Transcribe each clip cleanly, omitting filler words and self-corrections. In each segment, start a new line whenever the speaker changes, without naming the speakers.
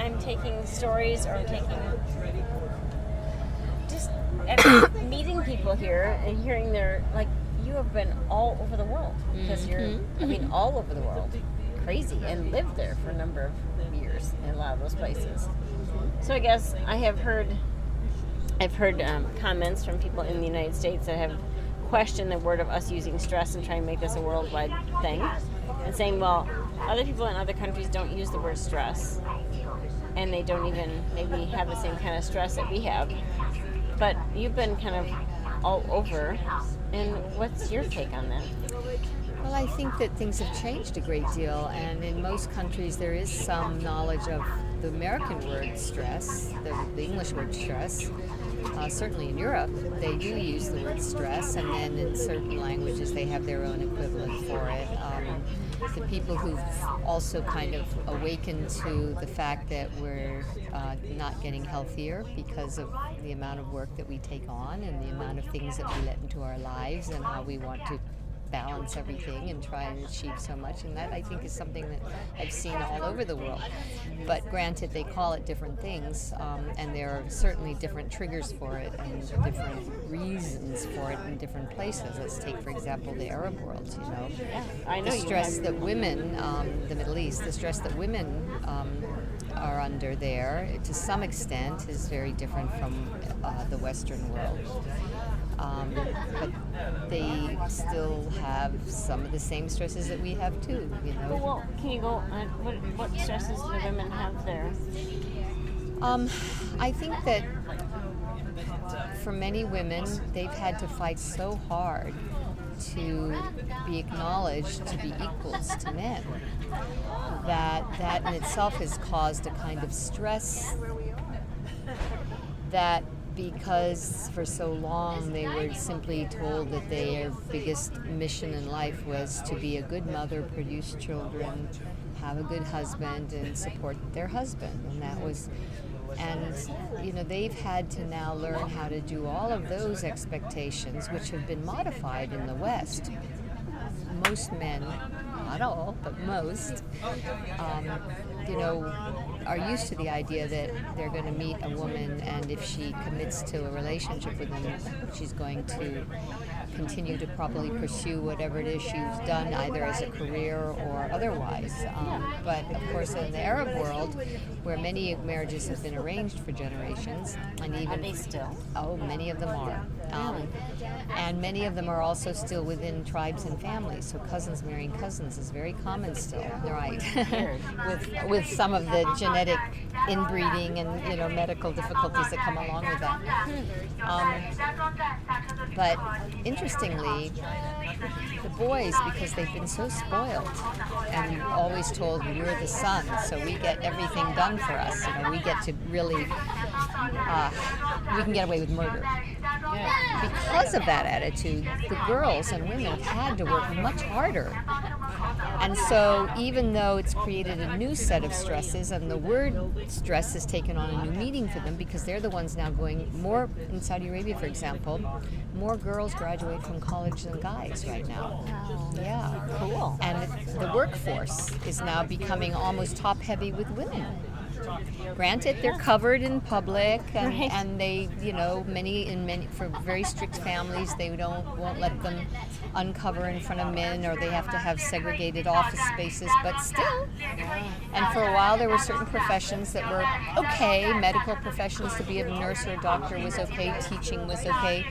I'm taking stories or I'm taking just meeting people here and hearing their, like, you have been all over the world because you're, I mean, all over the world. Crazy. And lived there for a number of years in a lot of those places. So I guess I've heard comments from people in the United States that have questioned the word of us using stress and trying to make this a worldwide thing. And saying, well, other people in other countries don't use the word stress. And they don't even maybe have the same kind of stress that we have. But you've been kind of all over. And what's your take on that?
Well, I think that things have changed a great deal, and in most countries there is some knowledge of the American word stress, the English word stress. Certainly in Europe, they do use the word stress, and then in certain languages they have their own equivalent for it. The people who've also kind of awakened to the fact that we're not getting healthier because of the amount of work that we take on and the amount of things that we let into our lives and how we want to balance everything and try and achieve so much, and that I think is something that I've seen all over the world. But granted, they call it different things, and there are certainly different triggers for it and different reasons for it in different places. Let's take, for example, the Arab world.
I know
the stress that women, the Middle East, the stress that women are under there, to some extent, is very different from the Western world. But they still have some of the same stresses that we have too,
Well, can you go on what stresses do women have there?
I think that for many women, they've had to fight so hard to be acknowledged to be equals to men that in itself has caused a kind of stress that, because for so long they were simply told that their biggest mission in life was to be a good mother, produce children, have a good husband, and support their husband. And they've had to now learn how to do all of those expectations, which have been modified in the West. Most men, not all, but most, are used to the idea that they're going to meet a woman, and if she commits to a relationship with them, she's going to continue to probably pursue whatever it is she's done, either as a career or otherwise. But of course, in the Arab world, where many marriages have been arranged for generations, and even
are they still?
Oh, many of them are. And many of them are also still within tribes and families. So cousins marrying cousins is very common still, right? with some of the genetic inbreeding and medical difficulties that come along with that. But interestingly, the boys, because they've been so spoiled and always told we're the sons, so we get everything done for us. We get to really, we can get away with murder. Because of that attitude, the girls and women have had to work much harder. And so even though it's created a new set of stresses, and the word stress has taken on a new meaning for them, because they're the ones now going more, in Saudi Arabia, for example, more girls graduate from college than guys right now. Yeah.
Cool.
And the workforce is now becoming almost top-heavy with women. Granted, they're covered in public, and they, many for very strict families, they won't let them uncover in front of men, or they have to have segregated office spaces, but still. And for a while, there were certain professions that were okay. Medical professions, to be a nurse or a doctor was okay. Teaching was okay.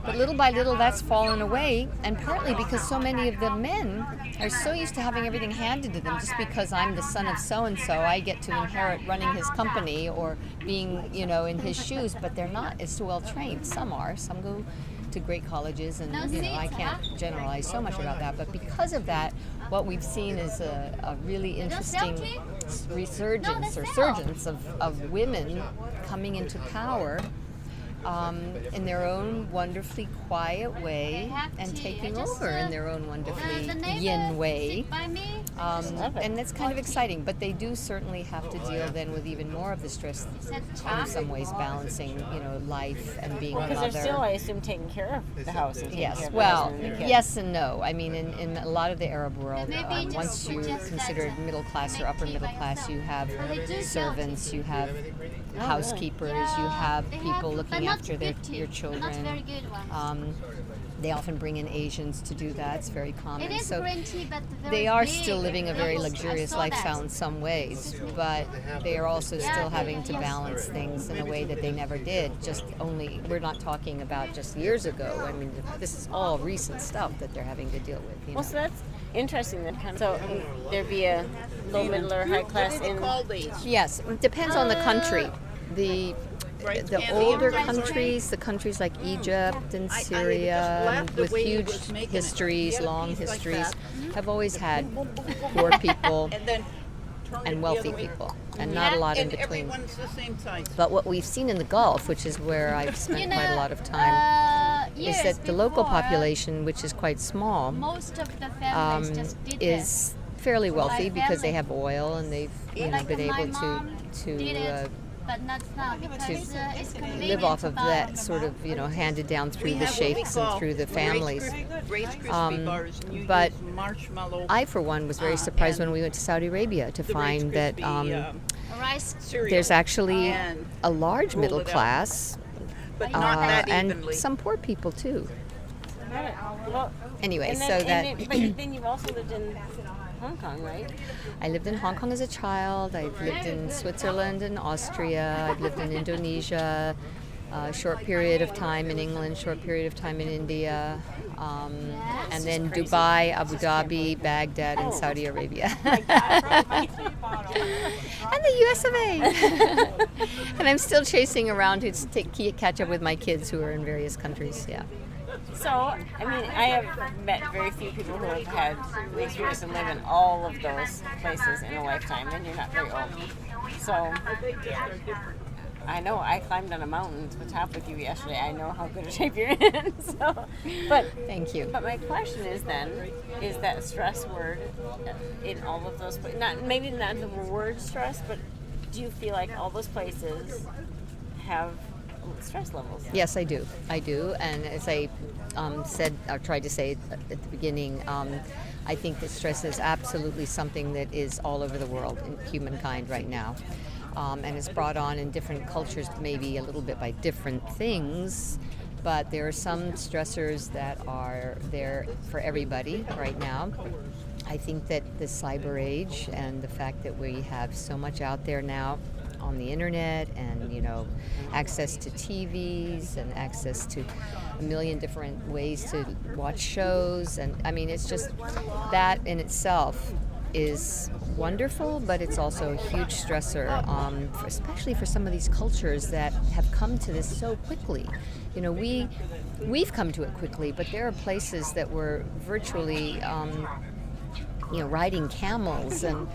But little by little, that's fallen away, and partly because so many of the men are so used to having everything handed to them. Just because I'm the son of so-and-so, I get to inherit running his company or being, in his shoes, but they're not as well trained. Some are. Some go to great colleges, and I can't generalize so much about that, but because of that, what we've seen is a really interesting resurgence or surgence of women coming into power in their own wonderfully quiet way and taking over in their own wonderfully yin way. And that's kind of exciting, but they do certainly have to deal then with even more of the stress in some ways, balancing, life and being a mother.
Because they're still, I assume, taking care of the house and taking care of the
well,
husband and the kids.
yes and no. I mean, in a lot of the Arab world, once you're considered middle class or upper middle class, you have servants, you have housekeepers, you have people looking after your children. They often bring in Asians to do that. It's very common. So they are still living a very luxurious lifestyle in some ways, but they are also still having to balance things in a way that they never did. We're not talking about just years ago. I mean, this is all recent stuff that they're having to deal with.
Well, so that's interesting. So there'd be a low, middle, or high class in.
Yes, it depends on the country. The older countries, the countries like Egypt and Syria, with huge histories, long histories, have always had poor people and wealthy people, and not a lot in between. But what we've seen in the Gulf, which is where I've spent quite a lot of time, is that the local population, which is quite small, is fairly wealthy because they have oil and they've been able to live off of that sort of, handed down through the sheikhs and through the families. But I, for one, was very surprised when we went to Saudi Arabia to find that there's actually a large middle class and some poor people too.
Well,
Anyway,
but then you've also lived in Hong Kong, right?
I lived in Hong Kong as a child. I've lived in Switzerland and Austria. I've lived in Indonesia, a short period of time in England, short period of time in India, and then Dubai, Abu Dhabi, Baghdad, and Saudi Arabia. And the US of A. And I'm still chasing around to catch up with my kids who are in various countries, yeah.
So, I mean, I have met very few people who have had the experience to live in all of those places in a lifetime, and you're not very old. So, I know I climbed on a mountain to the top with you yesterday. I know how good a shape you're in. But
thank you.
But my question is then, is that stress word in all of those places? Maybe not the word stress, but do you feel like all those places have stress levels?
Yes, I do. And as I tried to say at the beginning, I think that stress is absolutely something that is all over the world in humankind right now. And it's brought on in different cultures, maybe a little bit by different things, but there are some stressors that are there for everybody right now. I think that the cyber age and the fact that we have so much out there now on the internet and, access to TVs and access to a million different ways to watch shows. And I mean, it's just that in itself is wonderful, but it's also a huge stressor, especially for some of these cultures that have come to this so quickly. We've come to it quickly, but there are places that were virtually, riding camels and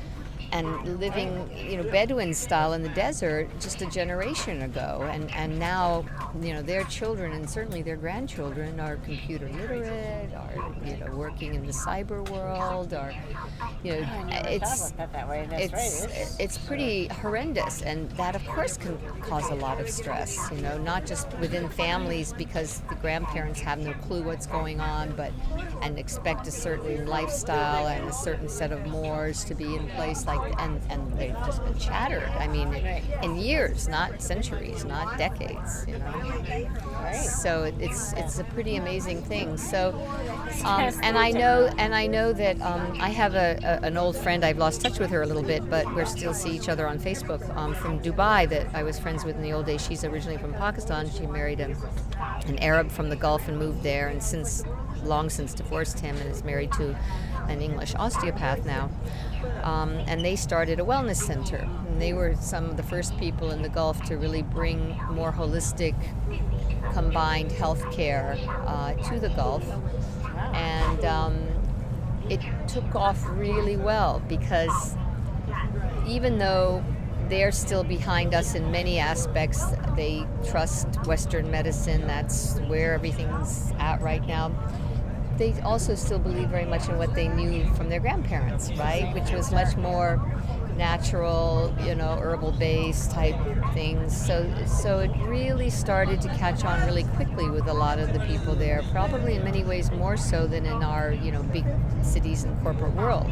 living, Bedouin style in the desert just a generation ago, and now, their children and certainly their grandchildren are computer literate, are working in the cyber world, it's pretty horrendous, and that of course can cause a lot of stress. Not just within families because the grandparents have no clue what's going on, and expect a certain lifestyle and a certain set of mores to be in place, and they've just been shattered. I mean, in years, not centuries, not decades. So it's a pretty amazing thing. So, and I know that I have an old friend. I've lost touch with her a little bit, but we still see each other on Facebook, from Dubai, that I was friends with in the old days. She's originally from Pakistan. She married an Arab from the Gulf and moved there, and long since divorced him and is married to an English osteopath now. And they started a wellness center. And they were some of the first people in the Gulf to really bring more holistic, combined health care to the Gulf. And it took off really well because even though they're still behind us in many aspects. They trust Western medicine. That's where everything's at right now. They also still believe very much in what they knew from their grandparents, right? Which was much more natural, herbal-based type things. So it really started to catch on really quickly with a lot of the people there, probably in many ways more so than in our, big cities and corporate world.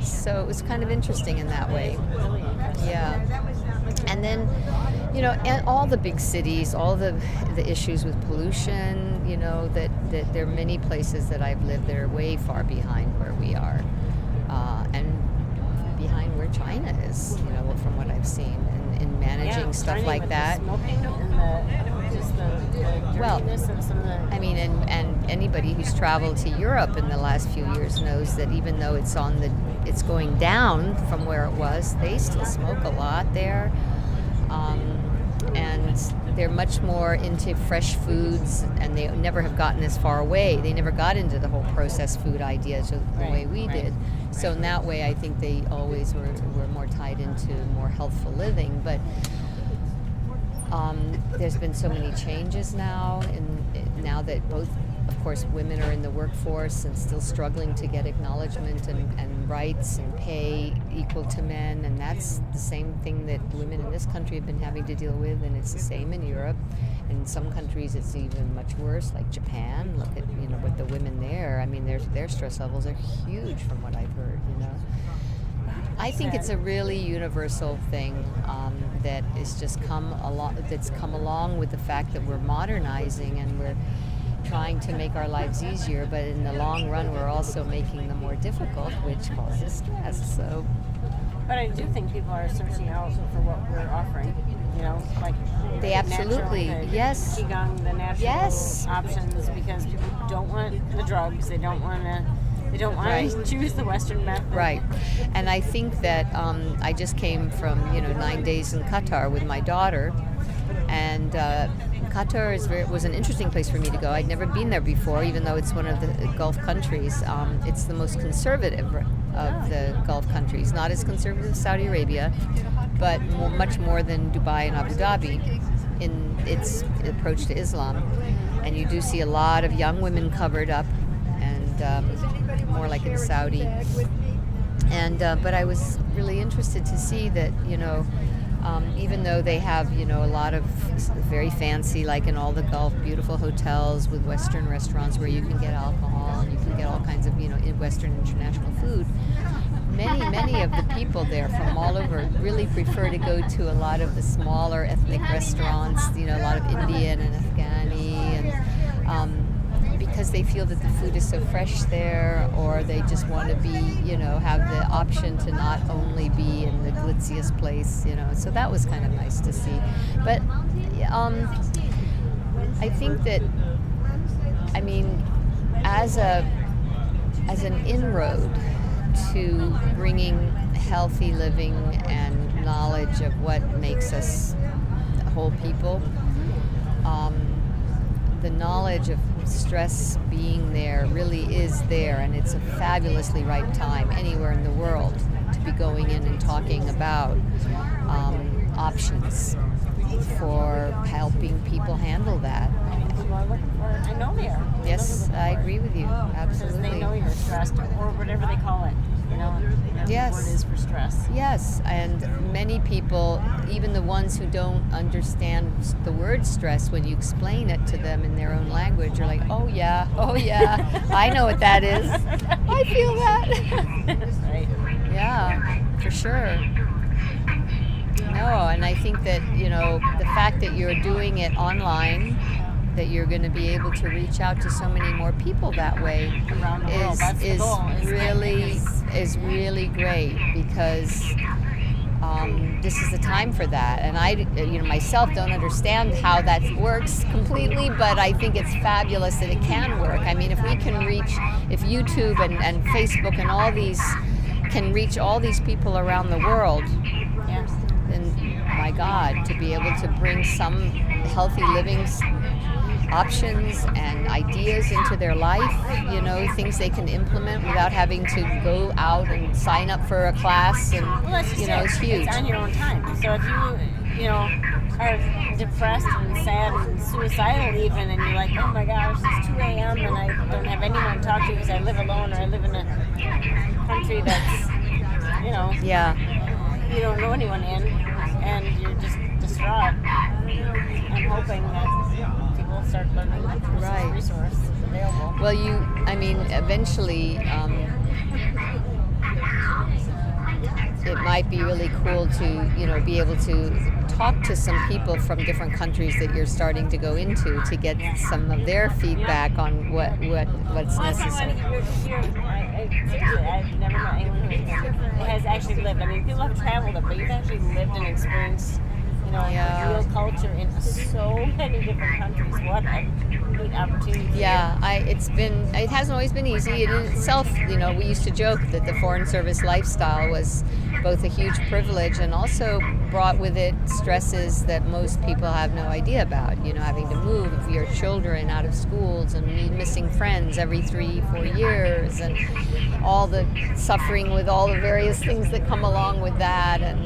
So it was kind of interesting in that way. Yeah. And then, and all the big cities, all the issues with pollution, that there are many places that I've lived that are way far behind where we are. And behind where China is, from what I've seen in managing stuff like that.
The smoking and the dirtiness and some of the...
I mean, and anybody who's traveled to Europe in the last few years knows that even though it's going down from where it was, they still smoke a lot there. And they're much more into fresh foods, and they never have gotten as far away. They never got into the whole processed food idea the way we did. So in that way, I think they always were more tied into more healthful living. But there's been so many changes now, and now that both, of course, women are in the workforce and still struggling to get acknowledgement and rights and pay equal to men, and that's the same thing that women in this country have been having to deal with, and it's the same in Europe. In some countries it's even much worse, like Japan. Look at with the women there. I mean, their stress levels are huge from what I've heard. I think it's a really universal thing that is just come along with the fact that we're modernizing and we're trying to make our lives easier, but in the long run we're also making them more difficult, which causes stress. So,
but I do think people are searching out for what we're offering. Like
they absolutely, yes,
qigong, the natural options, because people don't want the drugs. They don't want to choose the Western method.
Right. And I think that I just came from 9 days in Qatar with my daughter, and Qatar was an interesting place for me to go. I'd never been there before, even though it's one of the Gulf countries. It's the most conservative of the Gulf countries. Not as conservative as Saudi Arabia, but much more than Dubai and Abu Dhabi in its approach to Islam. And you do see a lot of young women covered up, and more like in Saudi. And but I was really interested to see that, even though they have, a lot of very fancy, like in all the Gulf, beautiful hotels with Western restaurants where you can get alcohol and you can get all kinds of, Western international food, many of the people there from all over really prefer to go to a lot of the smaller ethnic restaurants, a lot of Indian and Afghani, and because they feel that the food is so fresh there, or they just want to be, have the option to not only be in the glitziest place, So that was kind of nice to see. But I think that, as an inroad to bringing healthy living and knowledge of what makes us whole people, the knowledge of stress being there really is there, and it's a fabulously right time anywhere in the world to be going in and talking about options for helping people handle that.
I know they are.
Yes, I agree with you. Absolutely.
Because they know you're stressed, or whatever they call it.
Yes.
What it is for stress.
Yes, and many people, even the ones who don't understand the word stress, when you explain it to them in their own language, are like, oh yeah, I know what that is. I feel that.
Right.
Yeah, for sure. No, and I think that, the fact that you're doing it online, that you're going to be able to reach out to so many more people that way
around the world. That's the goal,
is really great, because this is the time for that. And I, myself don't understand how that works completely, but I think it's fabulous that it can work. If we can reach, if YouTube and Facebook and all these can reach all these people around the world, then my God, to be able to bring some healthy living options and ideas into their life, things they can implement without having to go out and sign up for a class, and
Well, that's just
it's huge.
It's on your own time. So if you are depressed and sad and suicidal even, and you're like, oh my gosh, it's 2 a.m. and I don't have anyone to talk to because I live alone, or I live in a country that's,
Yeah.
you don't know anyone in, and you're just distraught. I'm hoping that people start learning this resource available.
Well, eventually, it might be really cool to, be able to talk to some people from different countries that you're starting to go into to get some of their feedback on what's necessary.
Seriously, I've never met anyone who has actually lived. I mean, people have traveled it, but you've actually lived and experienced, real culture in so many different countries. What a neat opportunity.
It hasn't always been easy. In itself, we used to joke that the Foreign Service lifestyle was both a huge privilege and also brought with it stresses that most people have no idea about. Having to move your children out of schools and missing friends every 3-4 years, and all the suffering with all the various things that come along with that, and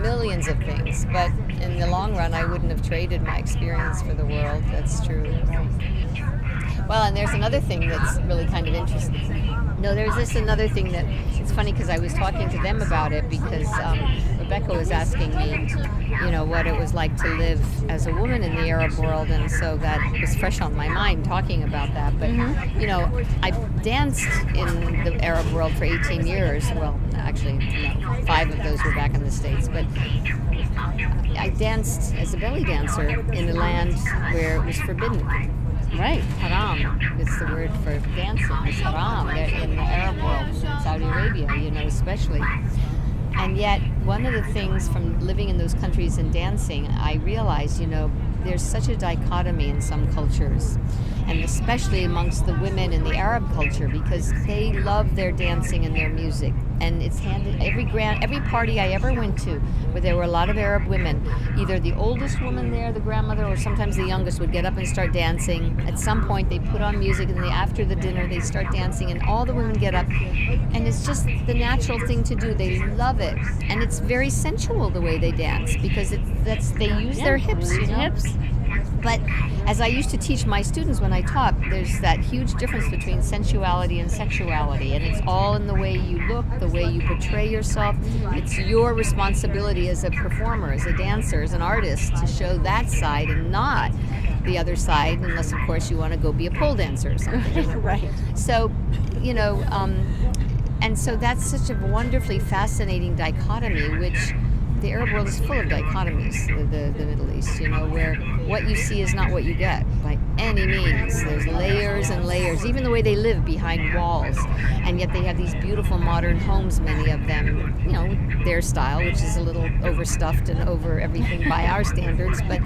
millions of things. But in the long run, I wouldn't have traded my experience for the world. That's true. Well, and there's another thing that's really kind of interesting. No, there's another thing that it's funny because I was talking to them about it because Rebecca was asking me, what it was like to live as a woman in the Arab world, and so that was fresh on my mind talking about that. But I danced in the Arab world for 18 years. Well, actually, no, 5 of those were back in the States, but I danced as a belly dancer in a land where it was forbidden. Right, haram. It's the word for dancing. It's haram in the Arab world, in Saudi Arabia, especially. And yet, one of the things from living in those countries and dancing, I realized, there's such a dichotomy in some cultures, and especially amongst the women in the Arab culture, because they love their dancing and their music. And it's every party I ever went to where there were a lot of Arab women, either the oldest woman there, the grandmother, or sometimes the youngest would get up and start dancing. At some point they put on music, and after the dinner they start dancing, and all the women get up, and it's just the natural thing to do. They love it, and it's very sensual the way they dance, because they use their hips, But as I used to teach my students when I taught, there's that huge difference between sensuality and sexuality, and it's all in the way you look, the way you portray yourself. It's your responsibility as a performer, as a dancer, as an artist, to show that side and not the other side, unless of course you want to go be a pole dancer or something.
Right.
So, and so that's such a wonderfully fascinating dichotomy, which the Arab world is full of dichotomies, the Middle East, where what you see is not what you get by any means. There's layers and layers, even the way they live behind walls, and yet they have these beautiful modern homes, many of them, their style, which is a little overstuffed and over everything by our standards, but,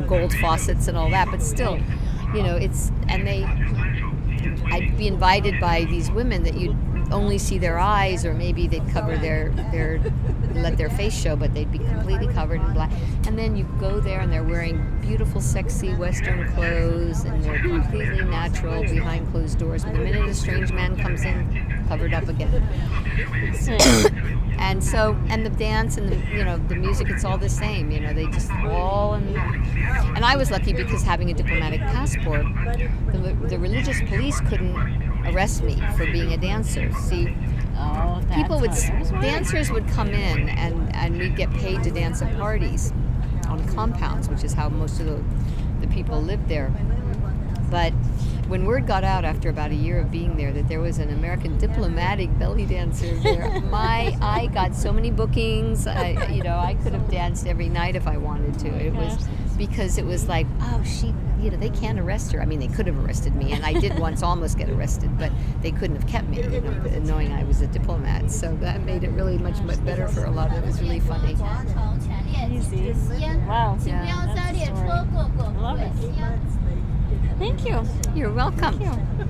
gold faucets and all that, but still, I'd be invited by these women that you'd only see their eyes, or maybe they'd cover let their face show, but they'd be completely covered in black. And then you go there and they're wearing beautiful, sexy Western clothes, and they're completely natural behind closed doors. But the minute a strange man comes in, covered up again. And the dance and the music, it's all the same. They just all and I was lucky because having a diplomatic passport, the religious police couldn't arrest me for being a dancer. See, dancers would come in and we'd get paid to dance at parties on compounds, which is how most of the people lived there. But when word got out after about a year of being there that there was an American diplomatic belly dancer there, I got so many bookings. I could have danced every night if I wanted to. It was because it was like, oh, they can't arrest her. I mean, they could have arrested me, and I did once almost get arrested, but they couldn't have kept me, knowing I was a diplomat. So that made it really much better for a lot of it. It was really funny.
Easy. Wow.
Yeah.
That's a story. I love it. Thank you.
You're welcome.
Thank you.